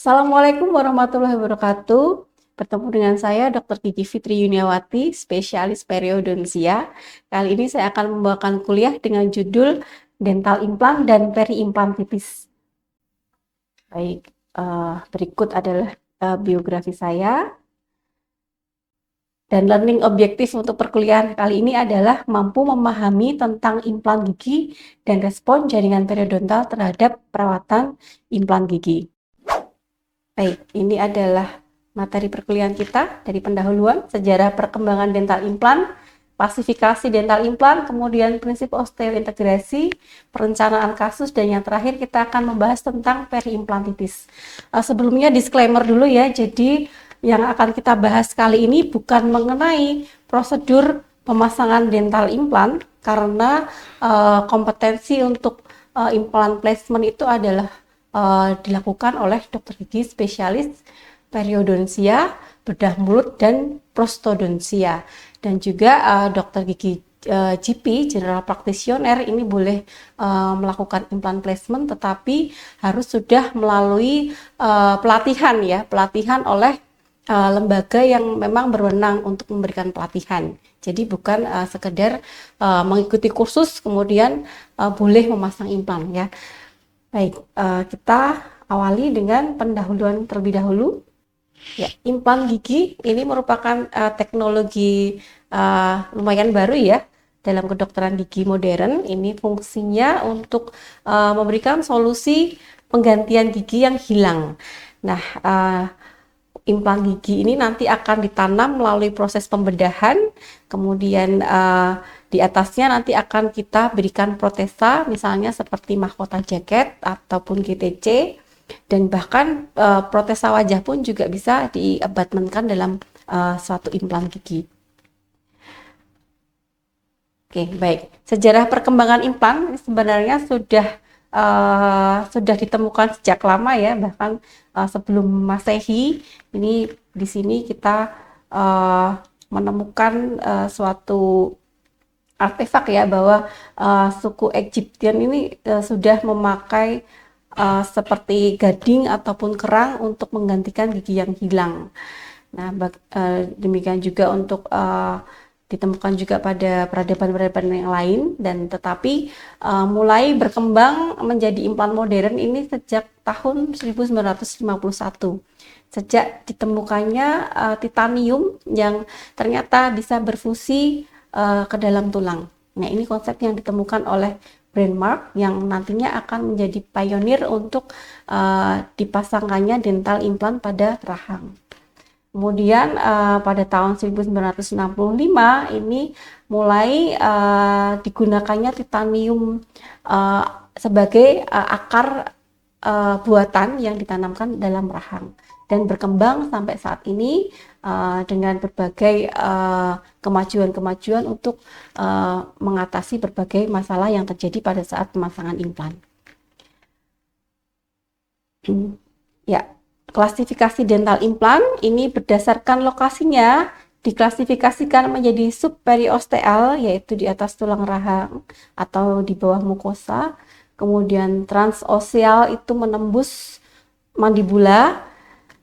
Assalamualaikum warahmatullahi wabarakatuh. Bertemu dengan saya Dr. Gigi Fitri Yuniawati, spesialis periodontia. Kali ini saya akan membawakan kuliah dengan judul dental implant dan periimplantitis. Baik, berikut adalah biografi saya. Dan learning objektif untuk perkuliahan kali ini adalah mampu memahami tentang implan gigi dan respon jaringan periodontal terhadap perawatan implan gigi. Baik, ini adalah materi perkuliahan kita dari pendahuluan, sejarah perkembangan dental implan, klasifikasi dental implan, kemudian prinsip osteointegrasi, perencanaan kasus, dan yang terakhir kita akan membahas tentang periimplantitis. Sebelumnya disclaimer dulu ya, jadi yang akan kita bahas kali ini bukan mengenai prosedur pemasangan dental implan, karena kompetensi untuk implant placement itu adalah dilakukan oleh dokter gigi spesialis periodontia, bedah mulut, dan prostodontia. Dan juga dokter gigi GP, General Practitioner, ini boleh melakukan implant placement, tetapi harus sudah melalui pelatihan oleh lembaga yang memang berwenang untuk memberikan pelatihan. Jadi bukan sekedar mengikuti kursus kemudian boleh memasang implan ya. Baik, kita awali dengan pendahuluan terlebih dahulu. Ya, implan gigi ini merupakan teknologi lumayan baru ya dalam kedokteran gigi modern. Ini fungsinya untuk memberikan solusi penggantian gigi yang hilang. Nah, implan gigi ini nanti akan ditanam melalui proses pembedahan, kemudian di atasnya nanti akan kita berikan protesa, misalnya seperti mahkota jaket ataupun GTC, dan bahkan protesa wajah pun juga bisa diabatmenkan dalam suatu implan gigi. Oke, baik. Sejarah perkembangan implan sebenarnya sudah ditemukan sejak lama ya, bahkan sebelum Masehi. Ini di sini kita menemukan suatu artefak ya, bahwa suku Egyptian ini sudah memakai seperti gading ataupun kerang untuk menggantikan gigi yang hilang. Nah, demikian juga untuk ditemukan juga pada peradaban-peradaban yang lain, dan tetapi mulai berkembang menjadi implan modern ini sejak tahun 1951. Sejak ditemukannya titanium yang ternyata bisa berfusi ke dalam tulang. Nah, ini konsep yang ditemukan oleh Brenmark yang nantinya akan menjadi pionir untuk dipasangkannya dental implant pada rahang. Kemudian pada tahun 1965 ini mulai digunakannya titanium sebagai akar buatan yang ditanamkan dalam rahang, dan berkembang sampai saat ini dengan berbagai kemajuan-kemajuan untuk mengatasi berbagai masalah yang terjadi pada saat pemasangan implan. Ya, klasifikasi dental implan ini berdasarkan lokasinya diklasifikasikan menjadi subperiosteal, yaitu di atas tulang rahang atau di bawah mukosa. Kemudian transoseal itu menembus mandibula.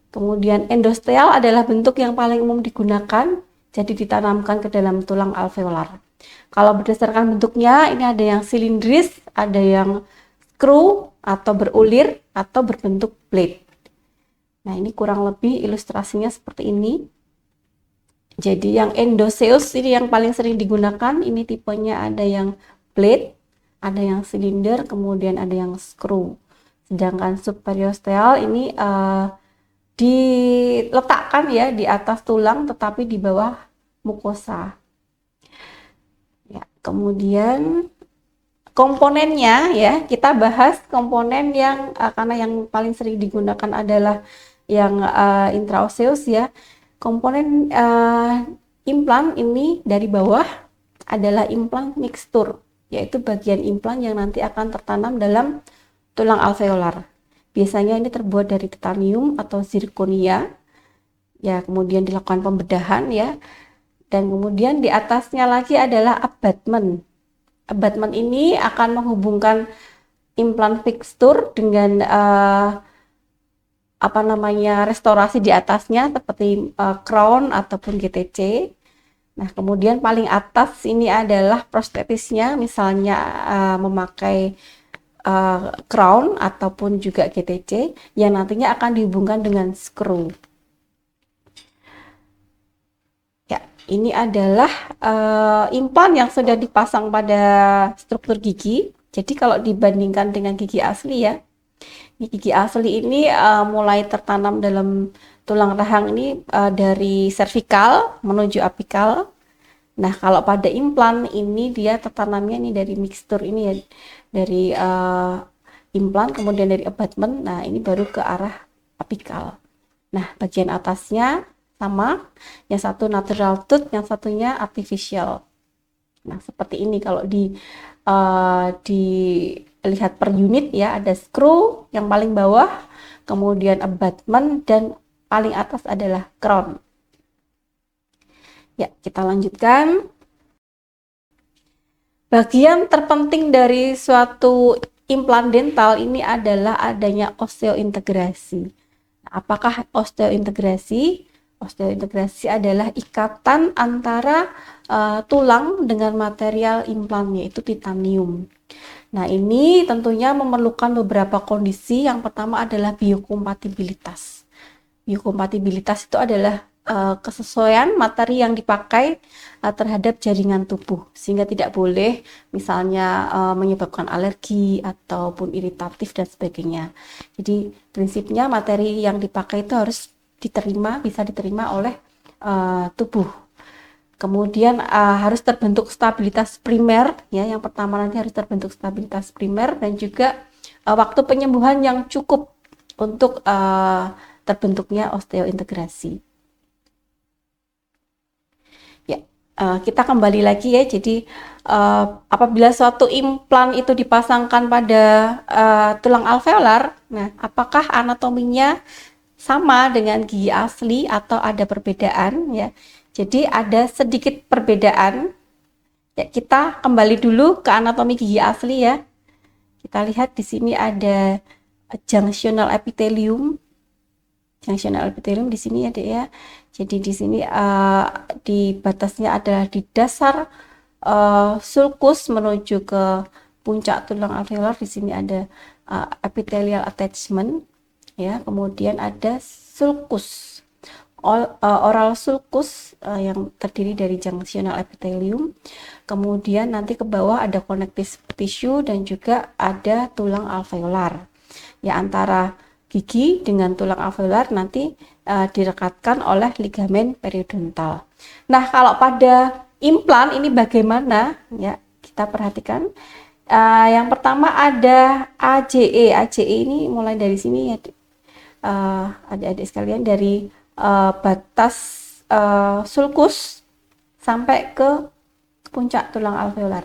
Kemudian endosteal adalah bentuk yang paling umum digunakan, jadi ditanamkan ke dalam tulang alveolar. Kalau berdasarkan bentuknya, ini ada yang silindris, ada yang screw atau berulir, atau berbentuk blade. Nah, ini kurang lebih ilustrasinya seperti ini. Jadi yang endoseus ini yang paling sering digunakan, ini tipenya ada yang blade, ada yang silinder, kemudian ada yang screw. Sedangkan subperiosteal ini diletakkan ya di atas tulang tetapi di bawah mukosa. Ya, kemudian komponennya ya, kita bahas komponen yang karena yang paling sering digunakan adalah yang intraoseus ya. Komponen implan ini dari bawah adalah implan mixtur, yaitu bagian implan yang nanti akan tertanam dalam tulang alveolar. Biasanya ini terbuat dari titanium atau zirconia. Ya, kemudian dilakukan pembedahan ya. Dan kemudian di atasnya lagi adalah abutment. Abutment ini akan menghubungkan implan fixture dengan apa namanya, restorasi di atasnya seperti crown ataupun GTC. Nah, kemudian paling atas ini adalah prostetisnya, misalnya memakai crown ataupun juga GTC yang nantinya akan dihubungkan dengan screw. Ya, ini adalah implan yang sudah dipasang pada struktur gigi. Jadi kalau dibandingkan dengan gigi asli ya, gigi asli ini mulai tertanam dalam tulang rahang ini dari servikal menuju apikal. Nah, kalau pada implan ini dia tertanamnya ini dari mixtur ini ya, dari implan kemudian dari abutment. Nah, ini baru ke arah apikal. Nah, bagian atasnya sama, yang satu natural tooth, yang satunya artificial. Nah, seperti ini kalau dilihat per unit ya, ada screw yang paling bawah, kemudian abutment, dan paling atas adalah crown. Ya, kita lanjutkan. Bagian terpenting dari suatu implan dental ini adalah adanya osteointegrasi. Apakah osteointegrasi? Osteointegrasi adalah ikatan antara tulang dengan material implan, yaitu titanium. Nah, ini tentunya memerlukan beberapa kondisi. Yang pertama adalah biokompatibilitas. Biokompatibilitas itu adalah kesesuaian materi yang dipakai terhadap jaringan tubuh, sehingga tidak boleh misalnya menyebabkan alergi ataupun iritatif dan sebagainya. Jadi prinsipnya materi yang dipakai itu harus bisa diterima oleh tubuh. Kemudian harus terbentuk stabilitas primer ya, yang pertama nanti harus terbentuk stabilitas primer, dan juga waktu penyembuhan yang cukup untuk terbentuknya osteointegrasi. Ya, kita kembali lagi ya. Jadi apabila suatu implan itu dipasangkan pada tulang alveolar, nah apakah anatominya sama dengan gigi asli atau ada perbedaan ya? Jadi ada sedikit perbedaan. Ya, kita kembali dulu ke anatomi gigi asli ya. Kita lihat di sini ada junctional epithelium. Junctional epithelium di sini ada ya. Jadi di sini di batasnya adalah di dasar sulcus menuju ke puncak tulang alveolar. Di sini ada epithelial attachment ya. Kemudian ada sulcus, oral sulcus yang terdiri dari junctional epithelium. Kemudian nanti ke bawah ada connective tissue dan juga ada tulang alveolar. Ya, antara gigi dengan tulang alveolar nanti direkatkan oleh ligamen periodontal. Nah, kalau pada implan ini bagaimana? Ya, kita perhatikan. Yang pertama ada AJE. AJE ini mulai dari sini ya, adik-adik sekalian, dari batas sulcus sampai ke puncak tulang alveolar.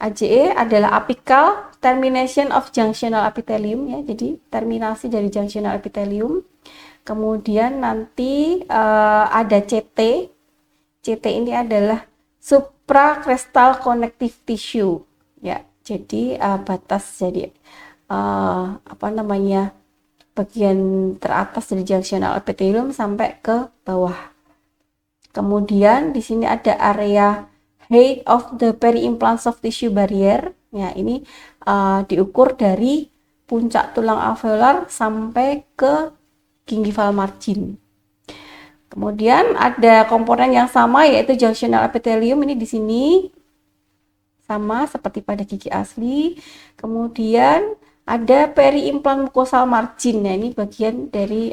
AJE adalah apical termination of junctional epithelium ya, jadi terminasi dari junctional epithelium. Kemudian nanti ada CT. CT ini adalah supracrestal connective tissue ya. Jadi batas, jadi bagian teratas dari junctional epithelium sampai ke bawah. Kemudian di sini ada area height of the peri-implant soft tissue barrier. Ya, ini diukur dari puncak tulang alveolar sampai ke gingival margin. Kemudian ada komponen yang sama yaitu junctional epithelium, ini di sini sama seperti pada gigi asli. Kemudian ada peri-implant mucosal margin. Nah, ini bagian dari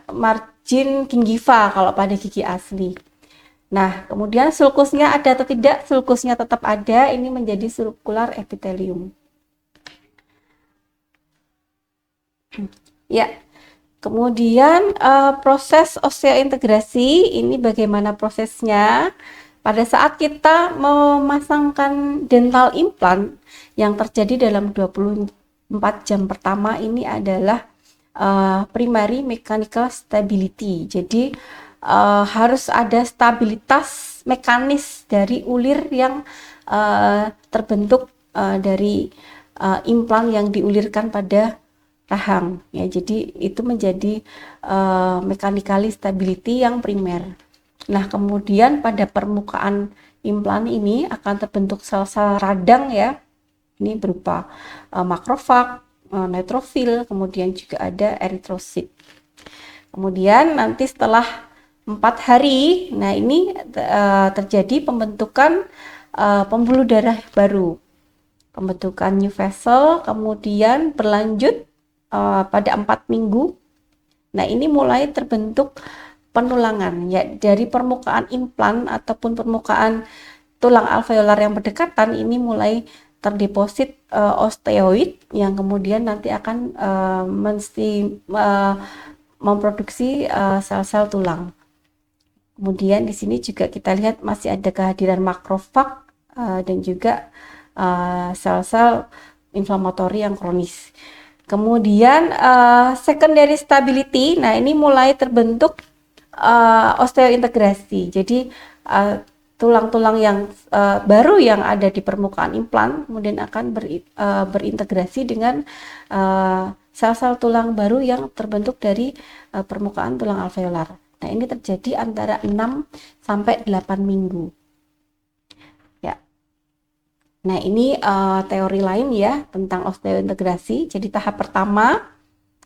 margin gingiva kalau pada gigi asli. Nah, kemudian sulcusnya ada atau tidak? Sulcusnya tetap ada, ini menjadi sulcular epithelium. Ya, kemudian proses osteointegrasi ini bagaimana prosesnya? Pada saat kita memasangkan dental implant, yang terjadi dalam 24 jam pertama ini adalah primary mechanical stability. Jadi harus ada stabilitas mekanis dari ulir yang terbentuk dari implan yang diulirkan pada rahang ya. Jadi itu menjadi mechanically stability yang primer. Nah, kemudian pada permukaan implan ini akan terbentuk sel-sel radang ya. Ini berupa makrofag, neutrofil, kemudian juga ada eritrosit. Kemudian nanti setelah 4 hari, nah ini terjadi pembentukan pembuluh darah baru, pembentukan new vessel, kemudian berlanjut pada 4 minggu. Nah ini mulai terbentuk penulangan ya, dari permukaan implan ataupun permukaan tulang alveolar yang berdekatan ini mulai terdeposit osteoid yang kemudian nanti akan memproduksi sel-sel tulang. Kemudian di sini juga kita lihat masih ada kehadiran makrofag dan juga sel-sel inflamatori yang kronis. Kemudian secondary stability, nah ini mulai terbentuk osteointegrasi. Jadi tulang-tulang yang baru yang ada di permukaan implan kemudian akan berintegrasi dengan sel-sel tulang baru yang terbentuk dari permukaan tulang alveolar. Nah, ini terjadi antara 6 sampai 8 minggu. Ya. Nah, ini teori lain ya tentang osteointegrasi. Jadi tahap pertama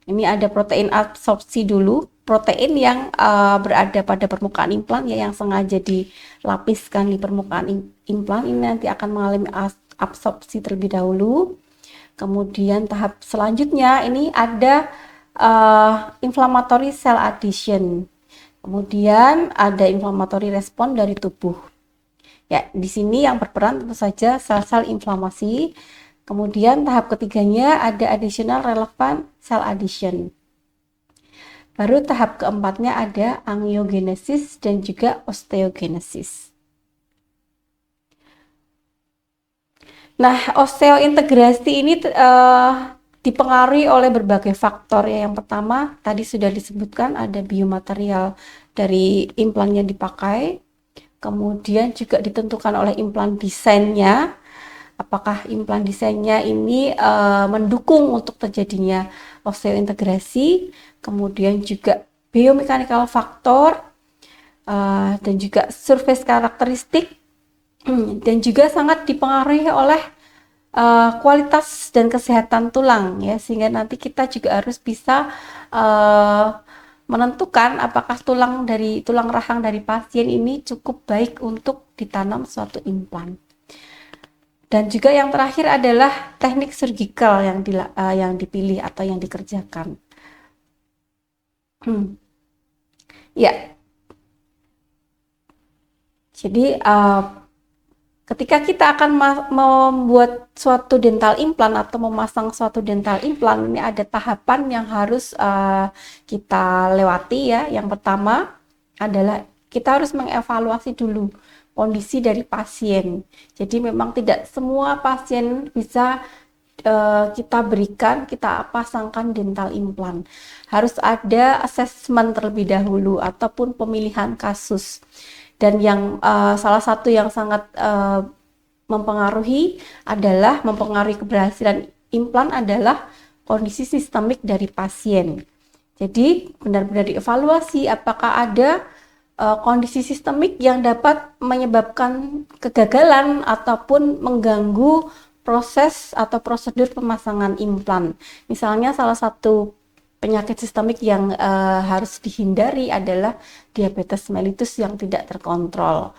ini ada protein absorpsi dulu. Protein yang berada pada permukaan implan ya, yang sengaja dilapiskan di permukaan implan ini nanti akan mengalami absorpsi terlebih dahulu. Kemudian tahap selanjutnya ini ada inflammatory cell addition. Kemudian ada inflammatory respon dari tubuh. Ya, di sini yang berperan tentu saja sel-sel inflamasi. Kemudian tahap ketiganya ada additional relevant cell addition. Baru tahap keempatnya ada angiogenesis dan juga osteogenesis. Nah, osteointegrasi ini dipengaruhi oleh berbagai faktor ya. Yang pertama tadi sudah disebutkan ada biomaterial dari implan yang dipakai. Kemudian juga ditentukan oleh implan desainnya. Apakah implan desainnya ini mendukung untuk terjadinya osteointegrasi. Kemudian juga biomechanical faktor dan juga surface karakteristik dan juga sangat dipengaruhi oleh kualitas dan kesehatan tulang ya, sehingga nanti kita juga harus bisa menentukan apakah tulang rahang dari pasien ini cukup baik untuk ditanam suatu implan. Dan juga yang terakhir adalah teknik surgical yang dipilih atau yang dikerjakan. Ya, jadi ketika kita akan membuat suatu dental implant atau memasang suatu dental implant, ini ada tahapan yang harus kita lewati ya. Yang pertama adalah kita harus mengevaluasi dulu kondisi dari pasien. Jadi memang tidak semua pasien bisa kita pasangkan dental implant. Harus ada assessment terlebih dahulu ataupun pemilihan kasus. Dan yang salah satu yang sangat mempengaruhi keberhasilan implan adalah kondisi sistemik dari pasien. Jadi benar-benar dievaluasi apakah ada kondisi sistemik yang dapat menyebabkan kegagalan ataupun mengganggu proses atau prosedur pemasangan implan. Misalnya salah satu penyakit sistemik yang harus dihindari adalah diabetes mellitus yang tidak terkontrol.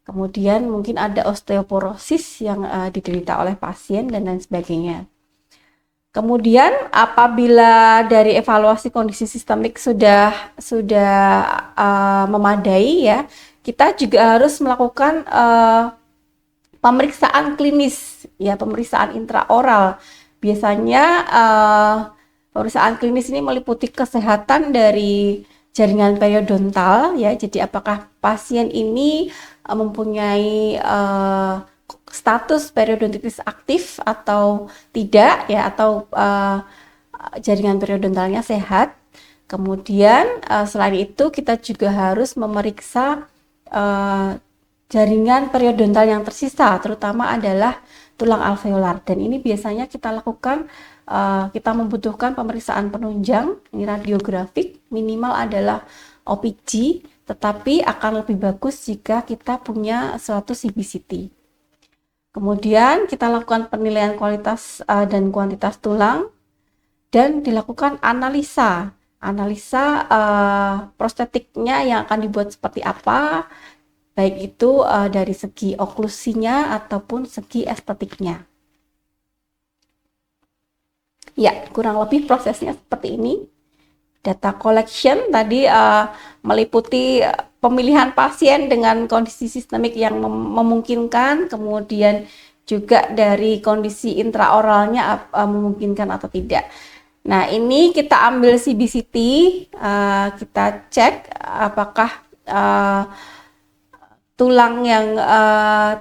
Kemudian mungkin ada osteoporosis yang diderita oleh pasien dan lain sebagainya. Kemudian apabila dari evaluasi kondisi sistemik sudah memadai ya, kita juga harus melakukan pemeriksaan klinis ya, pemeriksaan intraoral. Biasanya pemeriksaan klinis ini meliputi kesehatan dari jaringan periodontal ya. Jadi apakah pasien ini mempunyai status periodontitis aktif atau tidak ya, atau jaringan periodontalnya sehat. Kemudian selain itu kita juga harus memeriksa jaringan periodontal yang tersisa, terutama adalah tulang alveolar, dan ini biasanya kita lakukan kita membutuhkan pemeriksaan penunjang, ini radiografik, minimal adalah OPG, tetapi akan lebih bagus jika kita punya suatu CBCT. Kemudian kita lakukan penilaian kualitas dan kuantitas tulang dan dilakukan analisa prostetiknya yang akan dibuat seperti apa, baik itu dari segi oklusinya ataupun segi estetiknya. Ya, kurang lebih prosesnya seperti ini. Data collection tadi meliputi pemilihan pasien dengan kondisi sistemik yang memungkinkan, kemudian juga dari kondisi intraoralnya memungkinkan atau tidak. Nah, ini kita ambil CBCT, kita cek apakah tulang yang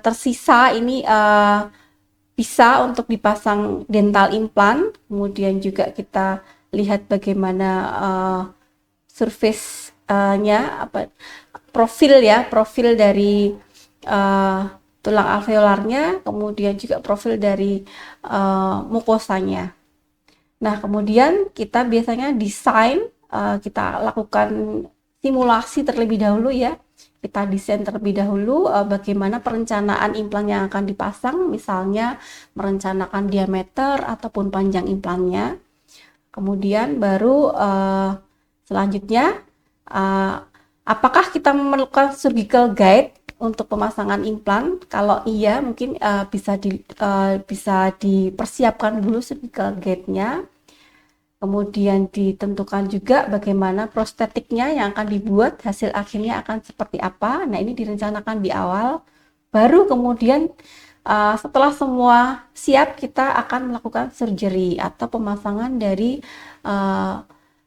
tersisa ini bisa untuk dipasang dental implant. Kemudian juga kita lihat bagaimana surface-nya, profil dari tulang alveolarnya, kemudian juga profil dari mukosanya. Nah, kemudian kita biasanya desain, kita lakukan simulasi terlebih dahulu ya. Kita desain terlebih dahulu bagaimana perencanaan implan yang akan dipasang, misalnya merencanakan diameter ataupun panjang implannya. Kemudian baru selanjutnya, apakah kita memerlukan surgical guide untuk pemasangan implan? Kalau iya, mungkin bisa dipersiapkan dulu surgical guide-nya. Kemudian ditentukan juga bagaimana prostetiknya yang akan dibuat, hasil akhirnya akan seperti apa. Nah, ini direncanakan di awal. Baru kemudian setelah semua siap, kita akan melakukan surgery atau pemasangan dari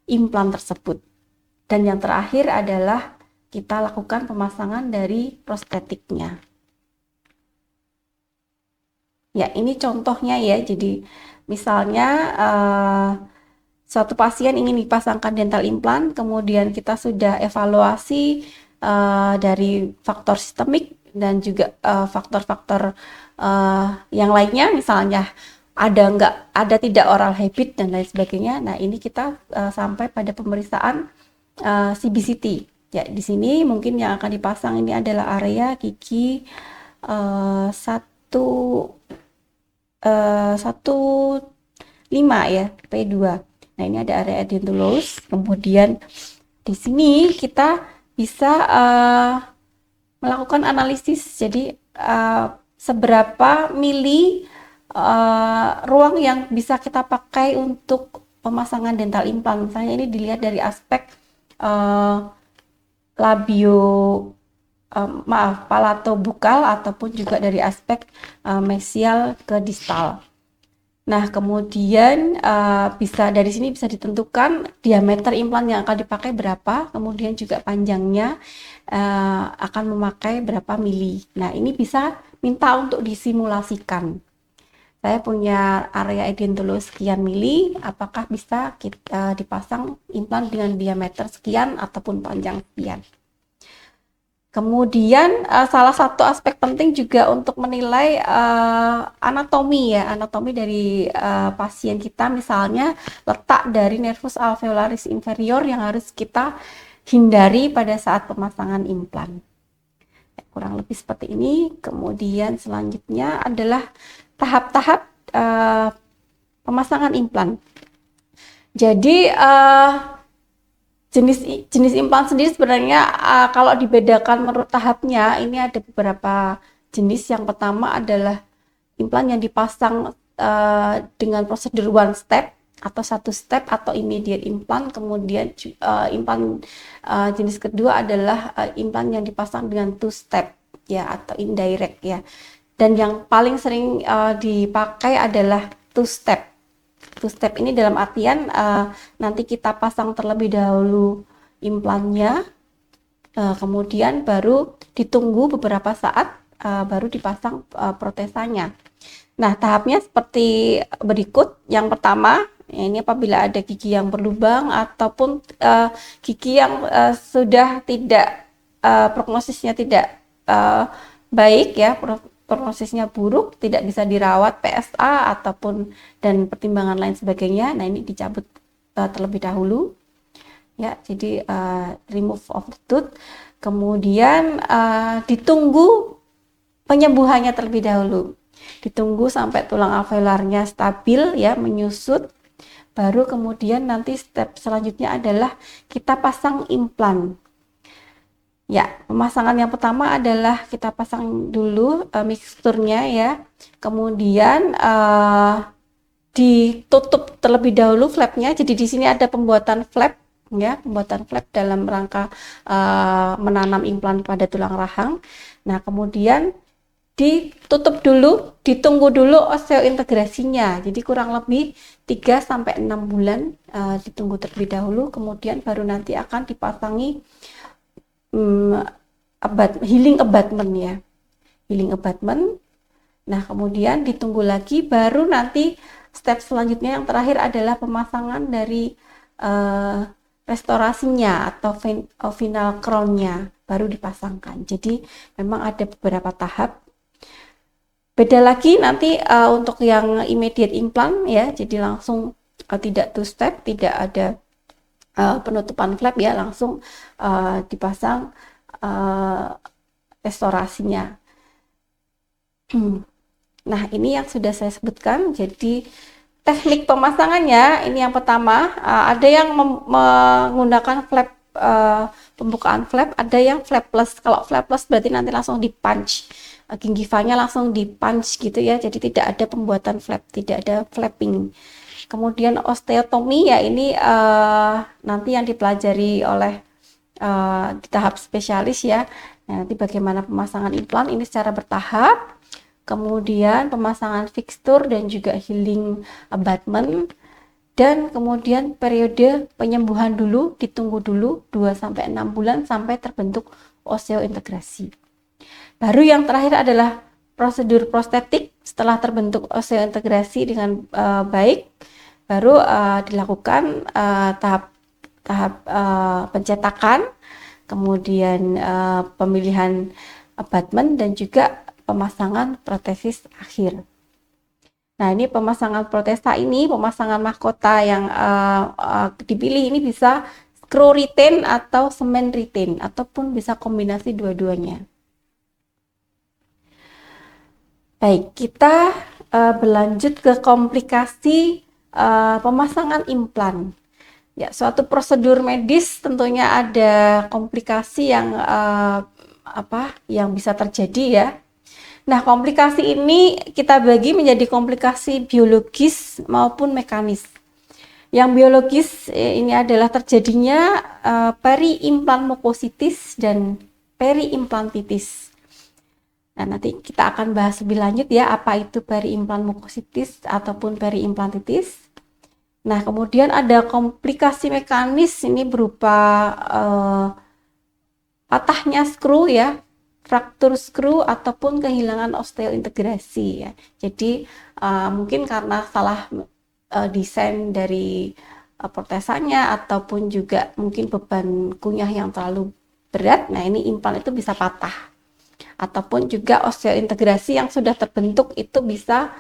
implan tersebut. Dan yang terakhir adalah kita lakukan pemasangan dari prostetiknya. Ya, ini contohnya ya. Jadi misalnya suatu pasien ingin dipasangkan dental implant, kemudian kita sudah evaluasi dari faktor sistemik dan juga faktor-faktor yang lainnya, misalnya ada tidak oral habit dan lain sebagainya. Nah, ini kita sampai pada pemeriksaan CBCT. Ya, di sini mungkin yang akan dipasang ini adalah area gigi 1,5 ya, P2. Nah, ini ada area edentulous. Kemudian di sini kita bisa melakukan analisis. Jadi seberapa mili ruang yang bisa kita pakai untuk pemasangan dental implant. Misalnya ini dilihat dari aspek palatobukal ataupun juga dari aspek mesial ke distal. Nah, kemudian dari sini bisa ditentukan diameter implan yang akan dipakai berapa, kemudian juga panjangnya akan memakai berapa mili. Nah, ini bisa minta untuk disimulasikan. Saya punya area edentulous sekian mili, apakah bisa kita dipasang implan dengan diameter sekian ataupun panjang sekian. Kemudian salah satu aspek penting juga untuk menilai anatomi dari pasien kita, misalnya letak dari nervus alveolaris inferior yang harus kita hindari pada saat pemasangan implan. Kurang lebih seperti ini. Kemudian selanjutnya adalah tahap-tahap pemasangan implan. Jadi jenis implan sendiri sebenarnya kalau dibedakan menurut tahapnya, ini ada beberapa jenis. Yang pertama adalah implan yang dipasang dengan prosedur one step atau satu step atau immediate implant. Kemudian implan jenis kedua adalah implan yang dipasang dengan two step ya atau indirect ya. Dan yang paling sering dipakai adalah two step. Two step ini dalam artian nanti kita pasang terlebih dahulu implannya, kemudian baru ditunggu beberapa saat baru dipasang protesanya. Nah, tahapnya seperti berikut. Yang pertama, ini apabila ada gigi yang berlubang ataupun gigi yang sudah tidak prognosisnya tidak baik ya, prognosisnya buruk, tidak bisa dirawat PSA ataupun dan pertimbangan lain sebagainya, nah ini dicabut terlebih dahulu ya. Jadi remove of the tooth, kemudian ditunggu penyembuhannya terlebih dahulu, ditunggu sampai tulang alveolarnya stabil ya, menyusut, baru kemudian nanti step selanjutnya adalah kita pasang implan. Ya, pemasangan yang pertama adalah kita pasang dulu miksturnya ya, kemudian ditutup terlebih dahulu flapnya. Jadi di sini ada pembuatan flap ya, pembuatan flap dalam rangka menanam implan pada tulang rahang. Nah, kemudian ditutup dulu, ditunggu dulu osteointegrasinya. Jadi kurang lebih 3-6 bulan ditunggu terlebih dahulu, kemudian baru nanti akan dipasangi healing abutment ya, healing abutment. Nah, kemudian ditunggu lagi, baru nanti step selanjutnya yang terakhir adalah pemasangan dari restorasinya atau final crown-nya baru dipasangkan. Jadi memang ada beberapa tahap. Beda lagi nanti untuk yang immediate implant ya, jadi langsung tidak two step, tidak ada penutupan flap ya, langsung dipasang restorasinya. Nah, ini yang sudah saya sebutkan. Jadi teknik pemasangannya ini yang pertama, ada yang menggunakan flap, pembukaan flap, ada yang flapless. Kalau flapless berarti nanti langsung di-punch, ginggivannya langsung di-punch gitu ya, jadi tidak ada pembuatan flap, tidak ada flapping. Kemudian osteotomi ya, ini nanti yang dipelajari oleh di tahap spesialis ya. Nah, nanti bagaimana pemasangan implan ini secara bertahap, kemudian pemasangan fixture dan juga healing abutment, dan kemudian periode penyembuhan dulu, ditunggu dulu 2-6 bulan sampai terbentuk osteointegrasi. Baru yang terakhir adalah prosedur prostetik. Setelah terbentuk osteointegrasi dengan baik, baru dilakukan tahap pencetakan, kemudian pemilihan abutment dan juga pemasangan protesis akhir. Nah, ini pemasangan protesa ini, pemasangan mahkota yang dipilih ini bisa screw retain atau semen retain, ataupun bisa kombinasi dua-duanya. Baik, kita berlanjut ke komplikasi pemasangan implan. Ya, suatu prosedur medis tentunya ada komplikasi yang yang bisa terjadi ya. Nah, komplikasi ini kita bagi menjadi komplikasi biologis maupun mekanis. Yang biologis ini adalah terjadinya periimplan mukositis dan periimplantitis. Nah, nanti kita akan bahas lebih lanjut ya, apa itu periimplan mukositis ataupun periimplantitis. Nah, kemudian ada komplikasi mekanis, ini berupa patahnya skru ya, fraktur skru ataupun kehilangan osteointegrasi ya. Jadi mungkin karena salah desain dari protesanya ataupun juga mungkin beban kunyah yang terlalu berat. Nah, ini implan itu bisa patah. Ataupun juga osteointegrasi yang sudah terbentuk itu bisa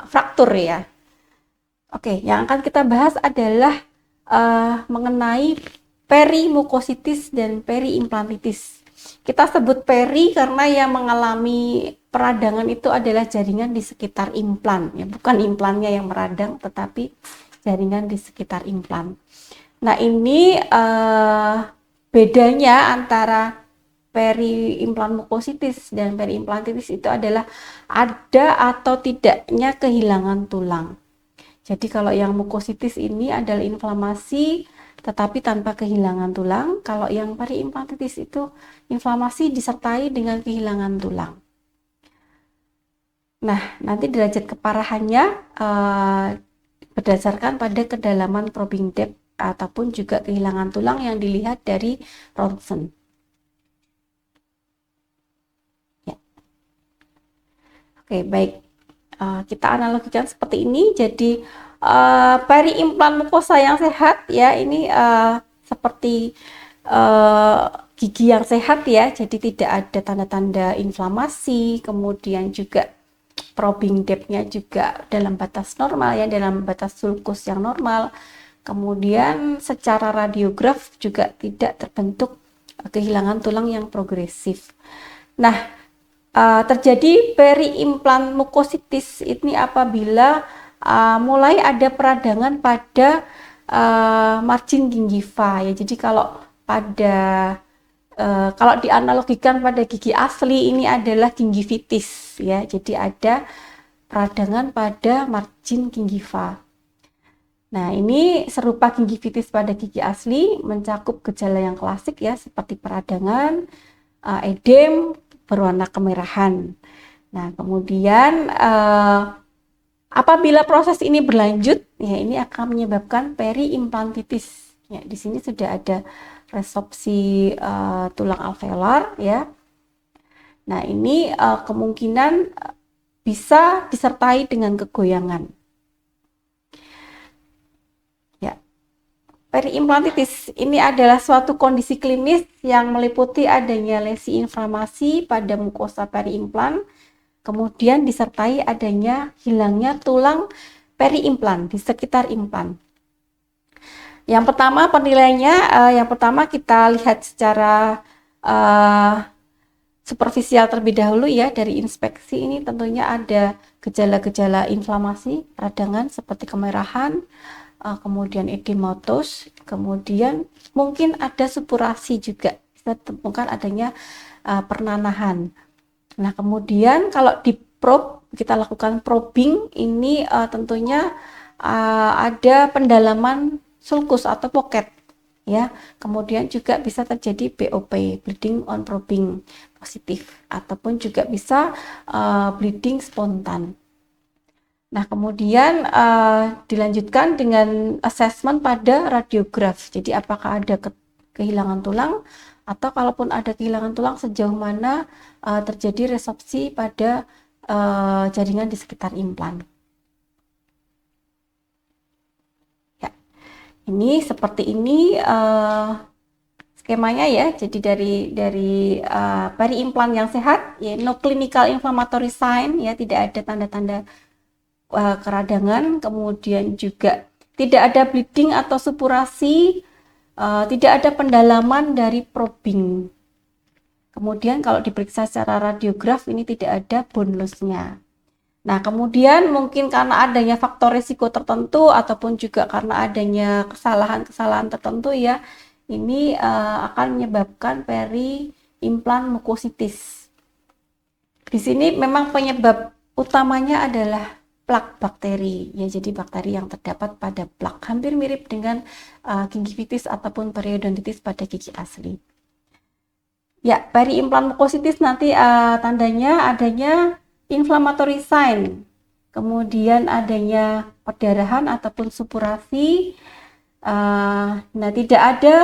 fraktur ya. Oke, yang akan kita bahas adalah mengenai perimukositis dan periimplantitis. Kita sebut peri karena yang mengalami peradangan itu adalah jaringan di sekitar implan, ya, bukan implannya yang meradang, tetapi jaringan di sekitar implan. Nah, ini bedanya antara periimplan mukositis dan periimplantitis itu adalah ada atau tidaknya kehilangan tulang. Jadi kalau yang mukositis ini adalah inflamasi tetapi tanpa kehilangan tulang. Kalau yang periimplantitis itu inflamasi disertai dengan kehilangan tulang. Nah, nanti derajat keparahannya berdasarkan pada kedalaman probing depth ataupun juga kehilangan tulang yang dilihat dari ronsen. Ya. Oke, baik. Kita analogikan seperti ini. Jadi periimplan mukosa yang sehat ya, ini seperti gigi yang sehat ya, jadi tidak ada tanda-tanda inflamasi, kemudian juga probing depth-nya juga dalam batas normal ya, dalam batas sulcus yang normal. Kemudian secara radiograf juga tidak terbentuk kehilangan tulang yang progresif. Nah, terjadi periimplan mukositis ini apabila mulai ada peradangan pada margin gingiva ya. Jadi kalau dianalogikan pada gigi asli, ini adalah gingivitis ya. Jadi ada peradangan pada margin gingiva. Nah, ini serupa gingivitis pada gigi asli, mencakup gejala yang klasik ya, seperti peradangan, edem, berwarna kemerahan. Nah, kemudian apabila proses ini berlanjut, ya ini akan menyebabkan periimplantitis. Ya, di sini sudah ada resorpsi tulang alveolar ya. Nah, ini kemungkinan bisa disertai dengan kegoyangan. Ya. Periimplantitis ini adalah suatu kondisi klinis yang meliputi adanya lesi inflamasi pada mukosa periimplan, kemudian disertai adanya hilangnya tulang periimplan di sekitar implan. Yang pertama penilaiannya, yang pertama kita lihat secara superficial terlebih dahulu ya. Dari inspeksi ini tentunya ada gejala-gejala inflamasi, peradangan seperti kemerahan, kemudian edematos, kemudian mungkin ada supurasi juga, kita temukan adanya pernanahan. Nah, kemudian kalau di probe, kita lakukan probing, ini tentunya ada pendalaman sulcus atau pocket ya. Kemudian juga bisa terjadi BOP, bleeding on probing positif, ataupun juga bisa bleeding spontan. Nah, kemudian dilanjutkan dengan assessment pada radiograf. Jadi apakah ada kehilangan tulang, atau kalaupun ada kehilangan tulang, sejauh mana terjadi resorpsi pada jaringan di sekitar implan. Ya, ini seperti ini skemanya ya. Jadi dari periimplan yang sehat, ya, no clinical inflammatory sign ya, tidak ada tanda-tanda keradangan, kemudian juga tidak ada bleeding atau supurasi, tidak ada pendalaman dari probing. Kemudian kalau diperiksa secara radiograf, ini tidak ada bone loss-nya. Nah, kemudian mungkin karena adanya faktor risiko tertentu, ataupun juga karena adanya kesalahan-kesalahan tertentu ya, ini akan menyebabkan periimplan mukositis. Di sini memang penyebab utamanya adalah plak bakteri ya, jadi bakteri yang terdapat pada plak, hampir mirip dengan gingivitis ataupun periodontitis pada gigi asli. Ya, periimplan mukositis nanti tandanya adanya inflammatory sign, kemudian adanya perdarahan ataupun supurasi. Nah, tidak ada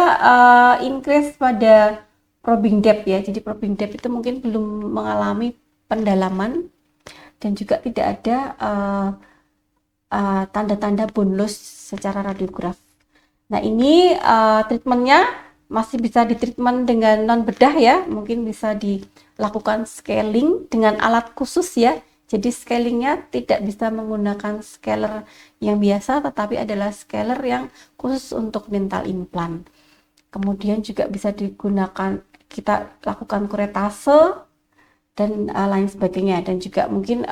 increase pada probing depth ya, jadi probing depth itu mungkin belum mengalami pendalaman, dan juga tidak ada tanda-tanda bone loss secara radiograf. Nah, ini treatmentnya masih bisa ditreatment dengan non bedah ya, mungkin bisa dilakukan scaling dengan alat khusus ya. Jadi scalingnya tidak bisa menggunakan scaler yang biasa, tetapi adalah scaler yang khusus untuk dental implant. Kemudian juga bisa digunakan, kita lakukan kuretase dan lain sebagainya, dan juga mungkin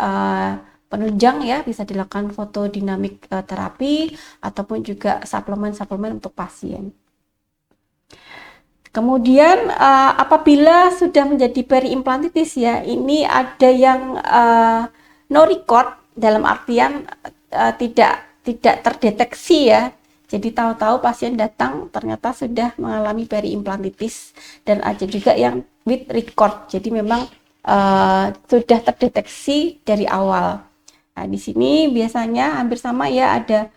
penunjang ya, bisa dilakukan fotodinamik terapi ataupun juga suplemen-suplemen untuk pasien. Kemudian apabila sudah menjadi periimplantitis ya, ini ada yang no record, dalam artian tidak terdeteksi ya. Jadi tahu-tahu pasien datang ternyata sudah mengalami periimplantitis, dan ada juga yang with record. Jadi memang sudah terdeteksi dari awal. Nah, di sini biasanya hampir sama ya, ada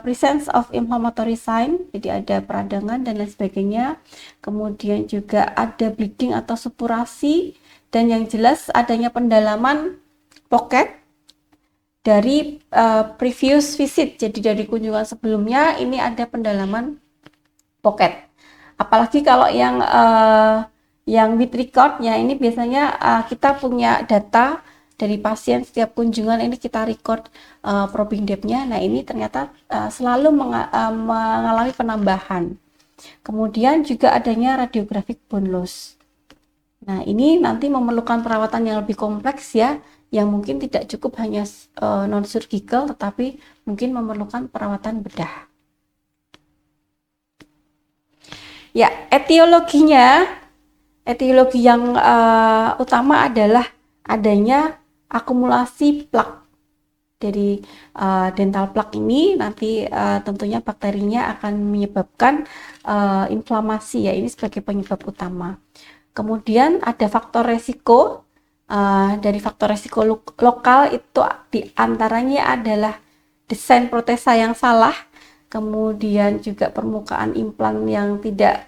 presence of inflammatory sign, jadi ada peradangan dan lain sebagainya. Kemudian juga ada bleeding atau supurasi, dan yang jelas adanya pendalaman pocket dari previous visit. Jadi dari kunjungan sebelumnya ini ada pendalaman pocket. Apalagi kalau yang with record ya, ini biasanya kita punya data dari pasien setiap kunjungan, ini kita record probing depth-nya. Nah, ini ternyata selalu mengalami penambahan. Kemudian juga adanya radiographic bone loss. Nah, ini nanti memerlukan perawatan yang lebih kompleks ya, yang mungkin tidak cukup hanya non-surgical, tetapi mungkin memerlukan perawatan bedah. Ya, etiologi yang utama adalah adanya akumulasi plak. Dari dental plaque ini nanti tentunya bakterinya akan menyebabkan inflamasi ya, ini sebagai penyebab utama. Kemudian ada faktor resiko, dari faktor resiko lokal itu diantaranya adalah desain protesa yang salah, kemudian juga permukaan implan yang tidak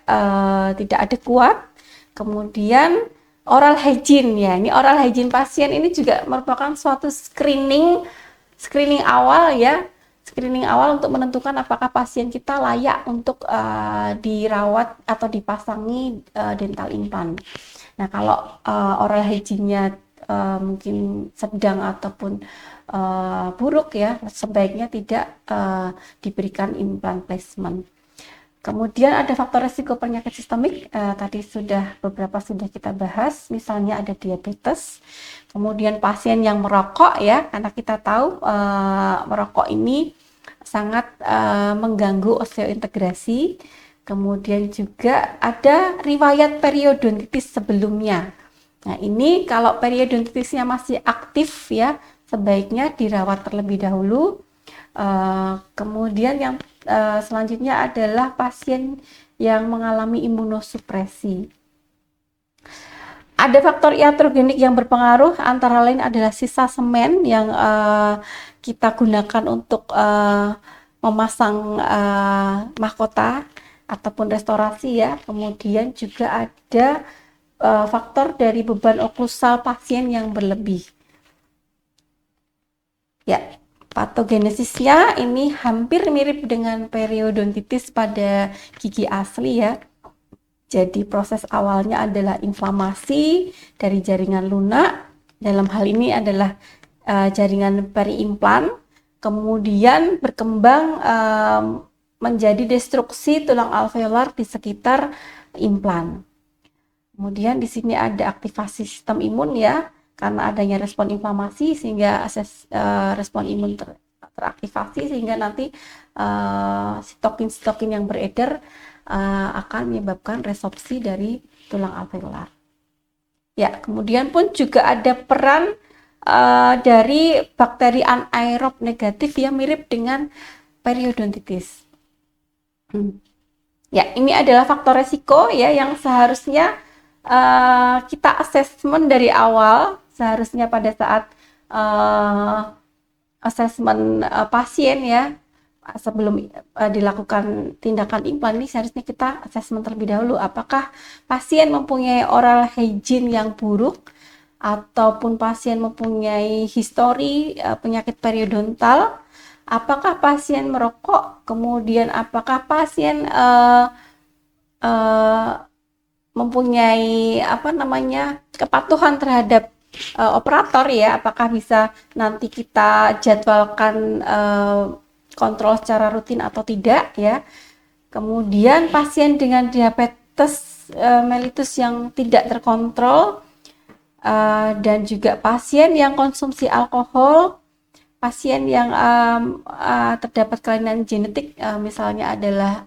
adekuat, kemudian oral hygiene ya, ini oral hygiene pasien ini juga merupakan suatu screening awal ya, screening awal untuk menentukan apakah pasien kita layak untuk dirawat atau dipasangi dental implant. Nah, kalau oral hygiene-nya mungkin sedang ataupun buruk ya, sebaiknya tidak diberikan implant placement. Kemudian ada faktor risiko penyakit sistemik, tadi beberapa sudah kita bahas, misalnya ada diabetes, kemudian pasien yang merokok ya, karena kita tahu merokok ini sangat mengganggu osteointegrasi, kemudian juga ada riwayat periodontitis sebelumnya. Nah, ini kalau periodontitisnya masih aktif ya, sebaiknya dirawat terlebih dahulu. Kemudian yang selanjutnya adalah pasien yang mengalami imunosupresi. Ada faktor iatrogenik yang berpengaruh, antara lain adalah sisa semen yang kita gunakan untuk memasang mahkota ataupun restorasi ya. Kemudian juga ada faktor dari beban oklusal pasien yang berlebih. Ya, patogenesisnya ini hampir mirip dengan periodontitis pada gigi asli ya. Jadi proses awalnya adalah inflamasi dari jaringan lunak, dalam hal ini adalah jaringan periimplan, kemudian berkembang menjadi destruksi tulang alveolar di sekitar implan. Kemudian di sini ada aktivasi sistem imun ya, karena adanya respon inflamasi sehingga respon imun teraktivasi sehingga nanti sitokin yang beredar akan menyebabkan resorpsi dari tulang alveolar. Ya, kemudian pun juga ada peran dari bakteri anaerob negatif yang mirip dengan periodontitis. Ya, ini adalah faktor resiko ya yang seharusnya kita assessment dari awal, seharusnya pada saat assessment pasien ya, sebelum dilakukan tindakan implan ini seharusnya kita assessment terlebih dahulu apakah pasien mempunyai oral hygiene yang buruk ataupun pasien mempunyai histori penyakit periodontal, apakah pasien merokok, kemudian apakah pasien mempunyai kepatuhan terhadap operator ya, apakah bisa nanti kita jadwalkan kontrol secara rutin atau tidak ya. Kemudian pasien dengan diabetes mellitus yang tidak terkontrol, dan juga pasien yang konsumsi alkohol, pasien yang terdapat kelainan genetik, misalnya adalah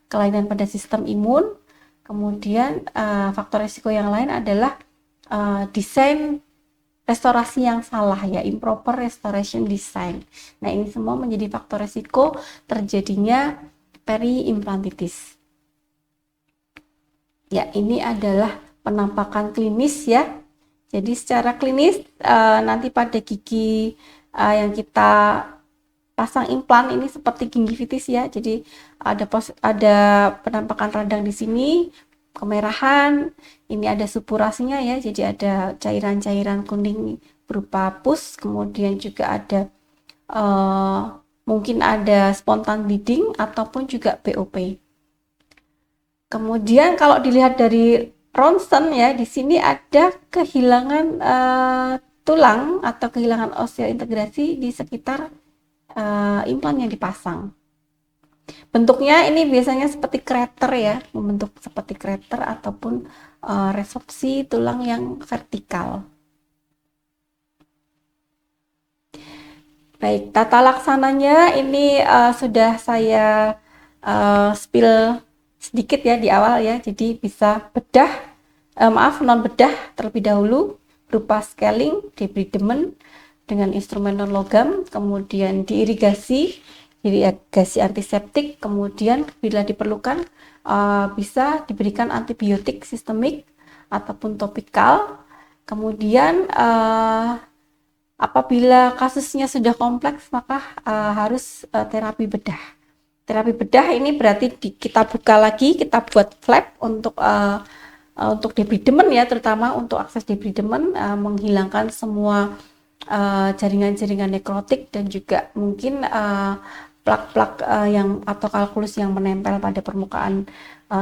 kelainan pada sistem imun. Kemudian faktor risiko yang lain adalah desain restorasi yang salah ya, improper restoration design. Nah, ini semua menjadi faktor risiko terjadinya periimplantitis. Ya, ini adalah penampakan klinis ya. Jadi secara klinis nanti pada gigi yang kita pasang implan ini seperti gingivitis ya. Jadi ada penampakan radang di sini, kemerahan, ini ada supurasinya ya. Jadi ada cairan-cairan kuning berupa pus, kemudian juga ada mungkin ada spontan bleeding ataupun juga BOP. Kemudian kalau dilihat dari ronsen ya, di sini ada kehilangan tulang atau kehilangan osteointegrasi di sekitar implan yang dipasang. Bentuknya ini biasanya seperti krater ya, membentuk seperti krater ataupun resorpsi tulang yang vertikal. Baik, tata laksananya ini sudah saya spill sedikit ya di awal ya. Jadi bisa bedah, non bedah terlebih dahulu berupa scaling, debridement dengan instrumen non logam, kemudian diirigasi antiseptik, kemudian bila diperlukan bisa diberikan antibiotik sistemik ataupun topikal. Kemudian apabila kasusnya sudah kompleks, maka harus terapi bedah. Terapi bedah ini berarti kita buka lagi, kita buat flap untuk debridement ya, terutama untuk akses debridement, menghilangkan semua jaringan-jaringan nekrotik dan juga mungkin plak-plak yang atau kalkulus yang menempel pada permukaan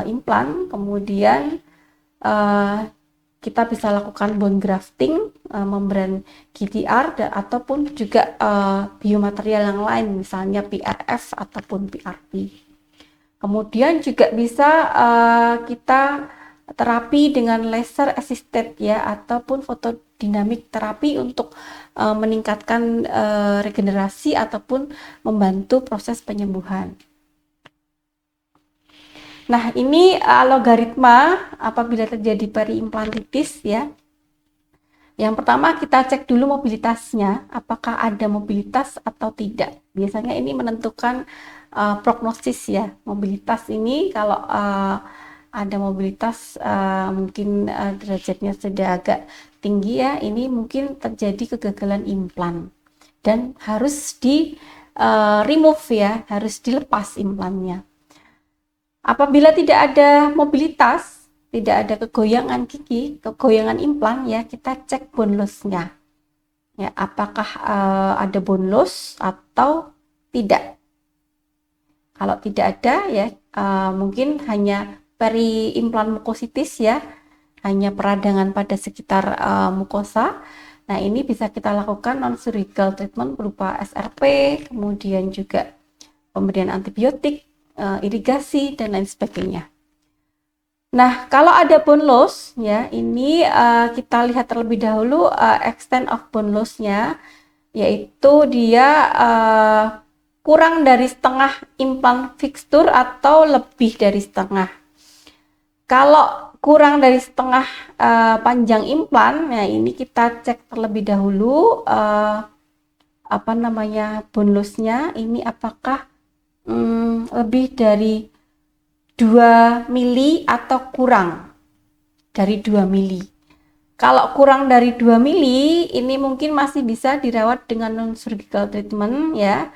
implan. Kemudian kita bisa lakukan bone grafting, membran GTR ataupun juga biomaterial yang lain, misalnya PRF ataupun PRP. Kemudian juga bisa kita terapi dengan laser assisted ya, ataupun fotodinamik terapi untuk meningkatkan regenerasi ataupun membantu proses penyembuhan. Nah, ini logaritma apabila terjadi periimplantitis ya. Yang pertama kita cek dulu mobilitasnya, apakah ada mobilitas atau tidak. Biasanya ini menentukan prognosis ya. Mobilitas ini kalau ada mobilitas mungkin derajatnya sudah agak tinggi ya, ini mungkin terjadi kegagalan implan dan harus di remove ya, harus dilepas implannya. Apabila tidak ada mobilitas, tidak ada kegoyangan gigi, kegoyangan implan ya, kita cek bone loss-nya. Ya, apakah ada bone loss atau tidak. Kalau tidak ada ya, mungkin hanya periimplan mukositis ya, hanya peradangan pada sekitar mukosa. Nah, ini bisa kita lakukan non-surgical treatment berupa SRP, kemudian juga pemberian antibiotik, irigasi dan lain sebagainya. Nah, kalau ada bone loss ya, ini kita lihat terlebih dahulu extent of bone loss-nya, yaitu dia kurang dari setengah implan fixture atau lebih dari setengah. Kalau kurang dari setengah panjang implan, nah ini kita cek terlebih dahulu bone loss-nya ini apakah lebih dari 2 mili atau kurang dari 2 mili. Kalau kurang dari 2 mili, ini mungkin masih bisa dirawat dengan non-surgical treatment ya.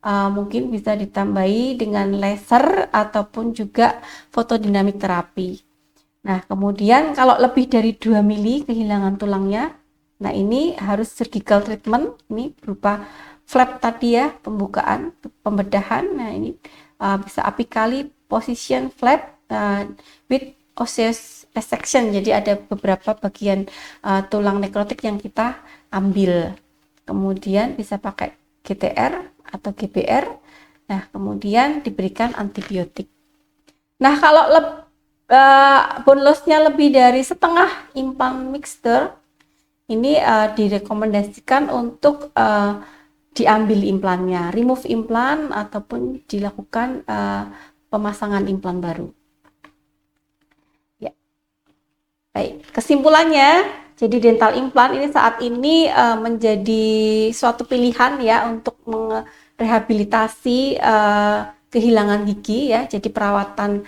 Mungkin bisa ditambahi dengan laser ataupun juga fotodinamik terapi. Nah, kemudian kalau lebih dari 2 mili kehilangan tulangnya, nah ini harus surgical treatment, ini berupa flap tadi ya, pembukaan, pembedahan. Nah, ini bisa apically position flap with osseous resection. Jadi ada beberapa bagian tulang nekrotik yang kita ambil. Kemudian bisa pakai GTR atau GBR. Nah, kemudian diberikan antibiotik. Nah, kalau bone loss-nya lebih dari setengah implan mixture, ini direkomendasikan untuk diambil implannya, remove implan ataupun dilakukan pemasangan implan baru. Ya. Baik, kesimpulannya, jadi dental implan ini saat ini menjadi suatu pilihan ya untuk merehabilitasi kehilangan gigi ya. Jadi perawatan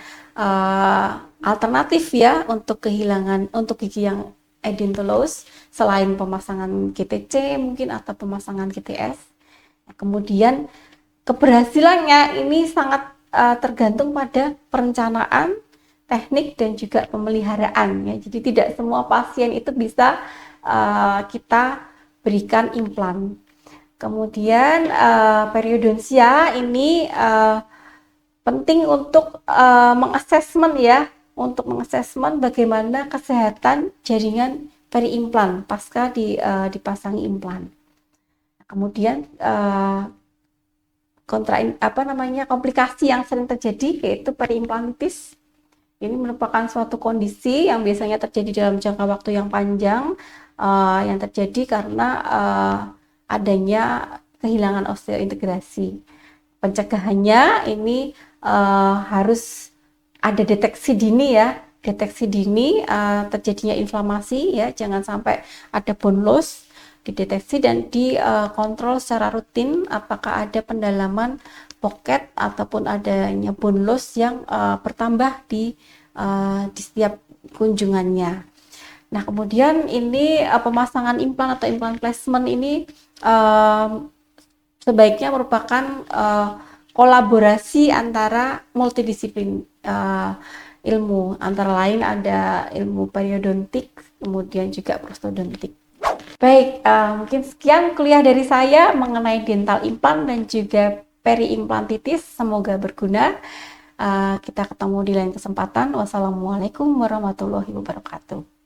alternatif ya untuk gigi yang edentulous selain pemasangan GTC mungkin atau pemasangan GTS. Kemudian keberhasilannya ini sangat tergantung pada perencanaan, teknik dan juga pemeliharaan ya. Jadi tidak semua pasien itu bisa kita berikan implan. Kemudian periodontia ini penting untuk mengasesmen ya, untuk mengasesmen bagaimana kesehatan jaringan peri-implan pasca dipasangi implan. Kemudian komplikasi yang sering terjadi yaitu periimplantitis. Ini merupakan suatu kondisi yang biasanya terjadi dalam jangka waktu yang panjang, yang terjadi karena adanya kehilangan osteointegrasi. Pencegahannya ini harus ada deteksi dini ya, deteksi dini terjadinya inflamasi ya, jangan sampai ada bone loss, dideteksi dan dikontrol secara rutin apakah ada pendalaman pocket ataupun adanya bone loss yang bertambah di setiap kunjungannya. Nah, kemudian ini pemasangan implan atau implant placement ini sebaiknya merupakan kolaborasi antara multidisiplin ilmu, antara lain ada ilmu periodontik, kemudian juga prostodontik. Baik, mungkin sekian kuliah dari saya mengenai dental implant dan juga periimplantitis. Semoga berguna. Kita ketemu di lain kesempatan. Wassalamualaikum warahmatullahi wabarakatuh.